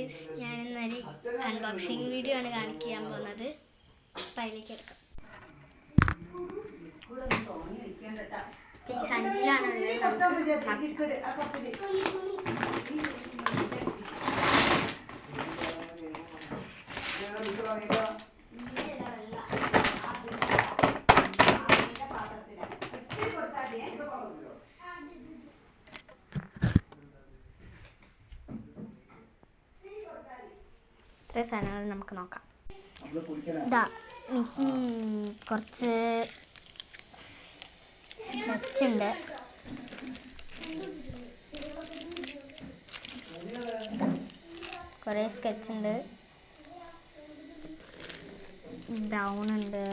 Guys, ഞാനിന്നൊരു unboxing video ആണ് കാണിക്കാൻ പോകുന്നത്. അപ്പം അതിലേക്ക് എടുക്കാം. ഈ സഞ്ചിയിലാണുള്ളത്. ഇത്ര സാധനങ്ങൾ നമുക്ക് നോക്കാം. ഇതാ, എനിക്ക് കുറച്ച് സ്കെച്ചുണ്ട്. കുറേ സ്കെച്ചുണ്ട്. ബ്രൗൺ ഉണ്ട്,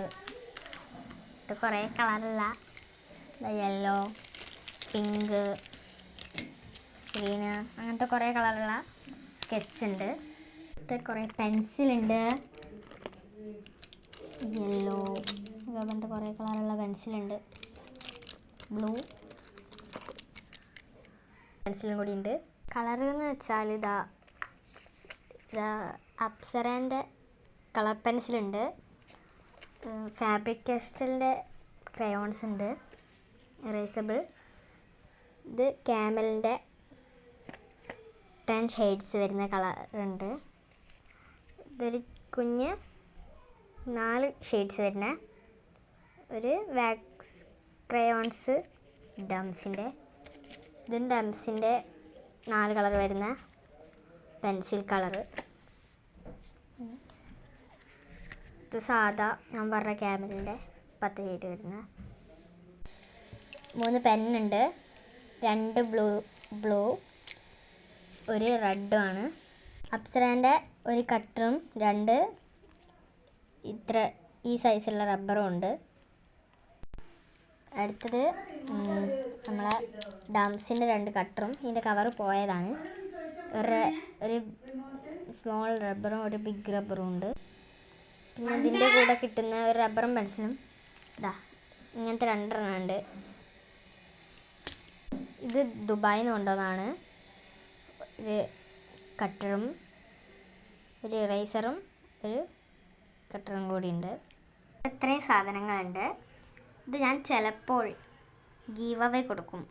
ഇത് കുറേ കളറുള്ള യെല്ലോ, പിങ്ക്, ഗ്രീന്, അങ്ങനത്തെ കുറേ കളറുള്ള സ്കെച്ചുണ്ട്. ഇത് കുറേ പെൻസിലുണ്ട്, യെല്ലോ അങ്ങനത്തെ കുറേ കളറുള്ള പെൻസിലുണ്ട്. ബ്ലൂ പെൻസിലും കൂടി ഉണ്ട്. കളർ എന്ന് വെച്ചാൽ ഇതാ അപ്സരേൻ്റെ കളർ പെൻസിലുണ്ട്, ഫാബ്രിക് കാസ്റ്റലിൻ്റെ ക്രയോൺസ് ഉണ്ട്, എറേസബിൾ. ഇത് ക്യാമലിൻ്റെ 10 ഷെയ്ഡ്സ് വരുന്ന കളറുണ്ട്. ഇതൊരു കുഞ്ഞ് 4 ഷെയ്ഡ്സ് വരുന്ന ഒരു വാക്സ് ക്രയോൺസ് ഡംസിൻ്റെ. ഇതും ഡംസിൻ്റെ 4 കളർ വരുന്ന പെൻസിൽ കളറ്. ഇത് സാധാ ഞാൻ പറഞ്ഞ ക്യാമലിൻ്റെ 10 ഷെയ്ഡ് വരുന്ന 3 പെന്നുണ്ട്. 2 ബ്ലൂ ഒരു റെഡും ആണ്. അപ്സരേൻ്റെ ഒരു കട്ടറും 2 ഈ സൈസുള്ള റബ്ബറും ഉണ്ട്. അടുത്തത് നമ്മളെ ഡംസിൻ്റെ 2 കട്ടറും. ഇതിൻ്റെ കവർ പോയതാണ്. ഒരു സ്മോൾ റബ്ബറും ഒരു ബിഗ് റബ്ബറും ഉണ്ട്. പിന്നെ ഇതിൻ്റെ കൂടെ കിട്ടുന്ന ഒരു റബ്ബറും പെൻസിലും ഇതാ ഇങ്ങനത്തെ 2 ഉണ്ട്. ഇത് ദുബായിൽ നിന്ന് കൊണ്ടുവന്നതാണ്. ഒരു കട്ടറും ഒരു ഇറേസറും ഒരു കട്ടറും കൂടി ഉണ്ട്. ഇത്രയും സാധനങ്ങളുണ്ട്. ഇത് ഞാൻ ചിലപ്പോൾ ഗീവ് അവേ കൊടുക്കും.